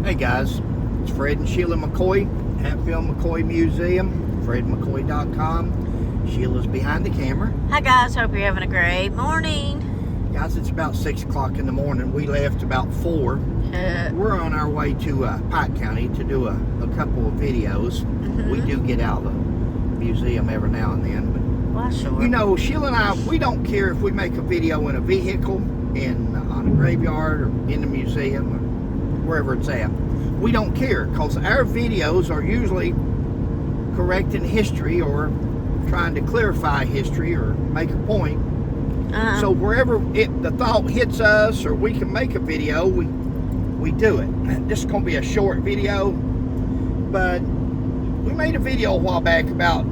Hey guys, it's Fred and Sheila McCoy, Hatfield McCoy Museum, fredmccoy.com. Sheila's behind the camera. Hi guys, hope you're having a great morning. Guys, it's about 6 o'clock in the morning. We left about 4. We're on our way to Pike County to do a couple of videos. We do get out of the museum every now and then. But, well, sure. you know, Sheila and I, we don't care if we make a video in a vehicle, on a graveyard, or in the museum, or wherever it's at. We don't care, because our videos are usually correcting history or trying to clarify history or make a point. So wherever the thought hits us or we can make a video, we do it. And this is going to be a short video, but we made a video a while back about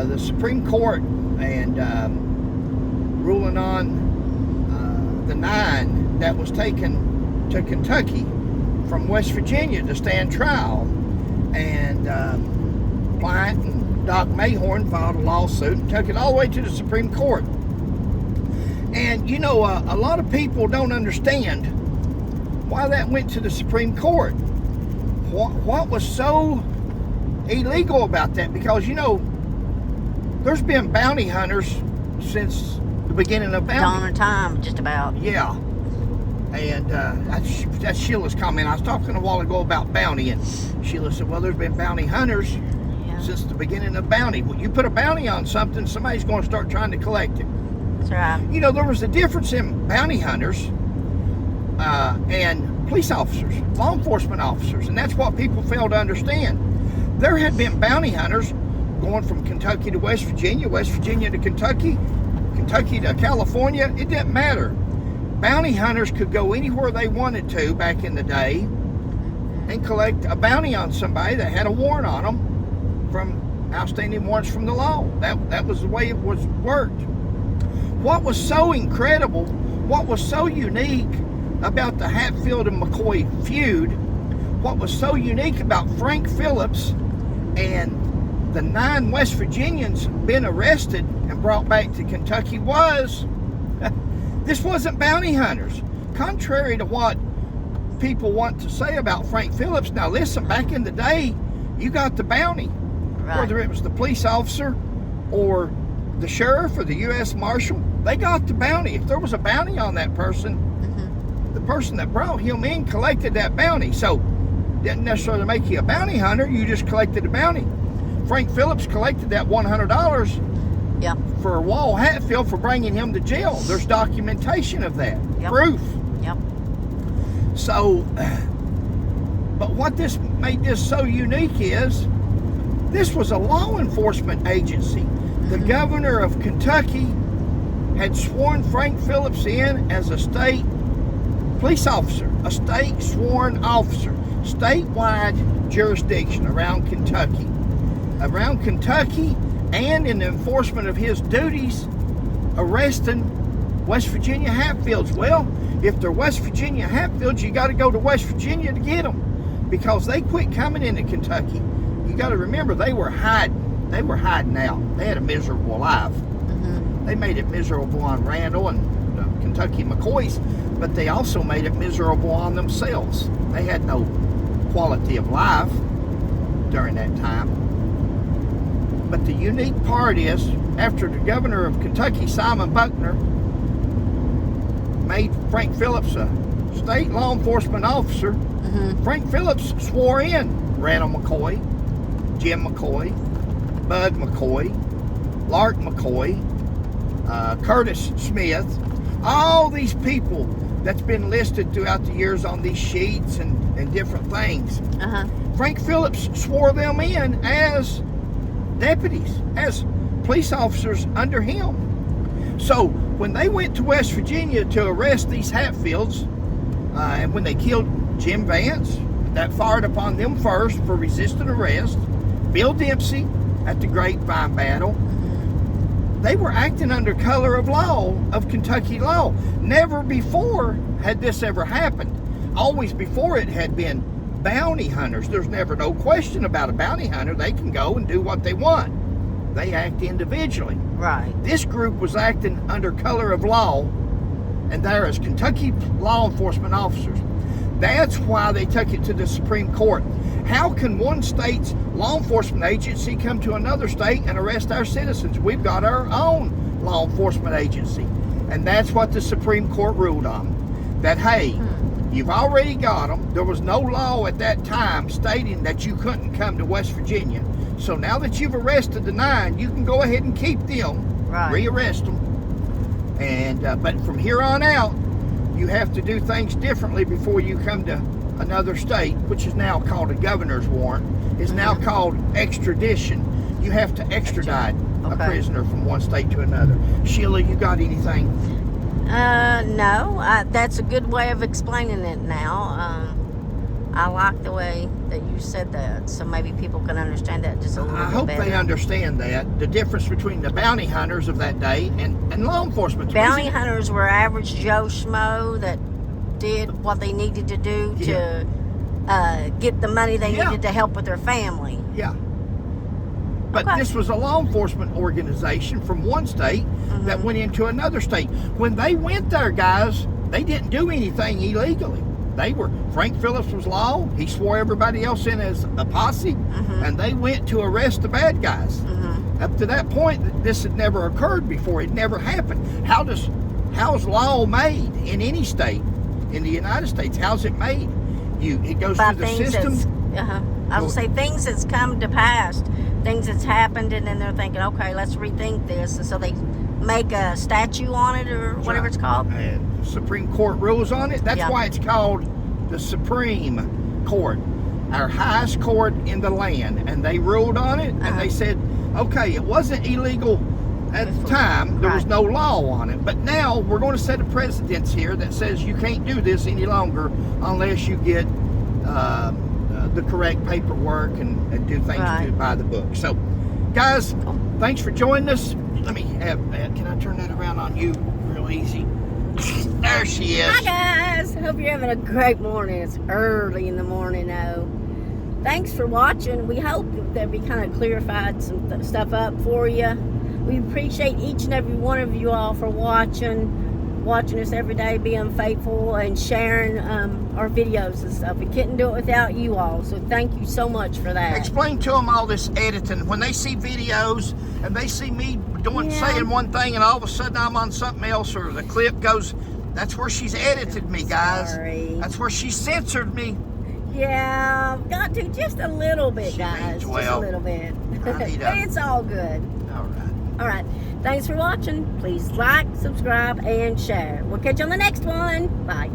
the Supreme Court and ruling on the 9 that was taken to Kentucky from West Virginia to stand trial. And Client and Doc Mayhorn filed a lawsuit and took it all the way to the Supreme Court. And you know, a lot of people don't understand why that went to the Supreme Court. What was so illegal about that? Because, you know, there's been bounty hunters since the beginning of bounty. Dawn of time, just about. Yeah. And that's Sheila's comment. I was talking a while ago about bounty, and Sheila said, well, there's been bounty hunters since the beginning of bounty. Well, you put a bounty on something, somebody's going to start trying to collect it. That's right. You know, there was a difference in bounty hunters and police officers, law enforcement officers, and that's what people fail to understand. There had been bounty hunters going from Kentucky to West Virginia to Kentucky, Kentucky to California. It didn't matter. Bounty hunters could go anywhere they wanted to back in the day and collect a bounty on somebody that had a warrant on them from outstanding warrants from the law. That was the way it was worked. What was so incredible, what was so unique about the Hatfield and McCoy feud, what was so unique about Frank Phillips and the 9 West Virginians being arrested and brought back to Kentucky was this wasn't bounty hunters. Contrary to what people want to say about Frank Phillips, now listen, back in the day, you got the bounty. Right. Whether it was the police officer or the sheriff or the U.S. Marshal, they got the bounty. If there was a bounty on that person, the person that brought him in collected that bounty. So, didn't necessarily make you a bounty hunter, you just collected a bounty. Frank Phillips collected that $100 for Wall Hatfield for bringing him to jail. There's documentation of that. Proof. So, but what this made this so unique is, this was a law enforcement agency. The governor of Kentucky had sworn Frank Phillips in as a state police officer, a state sworn officer, statewide jurisdiction around Kentucky. Around Kentucky, and in the enforcement of his duties, arresting West Virginia Hatfields. Well, if they're West Virginia Hatfields, you got to go to West Virginia to get them, because they quit coming into Kentucky. You got to remember, they were hiding. They were hiding out. They had a miserable life. They made it miserable on Randall and Kentucky McCoys, but they also made it miserable on themselves. They had no quality of life during that time. But the unique part is, after the governor of Kentucky, Simon Buckner, made Frank Phillips a state law enforcement officer, Frank Phillips swore in Randall McCoy, Jim McCoy, Bud McCoy, Lark McCoy, Curtis Smith, all these people that's been listed throughout the years on these sheets and different things. Frank Phillips swore them in as deputies, as police officers under him. So when they went to West Virginia to arrest these Hatfields, and when they killed Jim Vance, that fired upon them first for resisting arrest, Bill Dempsey at the Grapevine battle, they were acting under color of law, of Kentucky law. Never before had this ever happened. Always before it had been bounty hunters. There's never no question about a bounty hunter. They can go and do what they want. They act individually. Right. This group was acting under color of law, and they're as Kentucky law enforcement officers. That's why they took it to the Supreme Court. How can one state's law enforcement agency come to another state and arrest our citizens? We've got our own law enforcement agency. And that's what the Supreme Court ruled on. That, hey, you've already got them. There was no law at that time stating that you couldn't come to West Virginia. So now that you've arrested the 9, you can go ahead and keep them, rearrest them. And but from here on out, you have to do things differently before you come to another state, which is now called a governor's warrant. Is now called extradition. You have to extradite a prisoner from one state to another. Sheila, you got anything? No. That's a good way of explaining it now. I like the way that you said that, so maybe people can understand that just a little bit better. I hope they understand that, the difference between the bounty hunters of that day and law enforcement. Bounty hunters were average Joe Schmo that did what they needed to do to get the money they needed to help with their family. Yeah. But this was a law enforcement organization from one state that went into another state. When they went there, guys, they didn't do anything illegally. Frank Phillips was law. He swore everybody else in as a posse, and they went to arrest the bad guys. Up to that point, this had never occurred before. It never happened. How's law made in any state in the United States? How's it made? It goes through the system. I would say things that's come to pass, things that's happened, and then they're thinking, okay, let's rethink this, and so they make a statue on it or whatever it's called. And Supreme Court rules on it. That's why it's called the Supreme Court, our highest court in the land. And they ruled on it, and they said, okay, it wasn't illegal at the time. There was no law on it. But now we're going to set a precedence here that says you can't do this any longer unless you get the correct paperwork and do things by the book. So, guys, thanks for joining us. Let me can I turn that around on you real easy? There she is. Hi, guys. Hope you're having a great morning. It's early in the morning now. Thanks for watching. We hope that we kind of clarified some stuff up for you. We appreciate each and every one of you all for watching us every day, being faithful and sharing our videos and stuff. We couldn't do it without you all, so thank you so much for that. Explain to them all this editing. When they see videos and they see me saying one thing and all of a sudden I'm on something else, or the clip goes, that's where she's edited me, guys. Sorry. That's where she censored me. Yeah, got to just a little bit, guys. Just a little bit. But it's all good. All right. Thanks for watching. Please like, subscribe, and share. We'll catch you on the next one. Bye.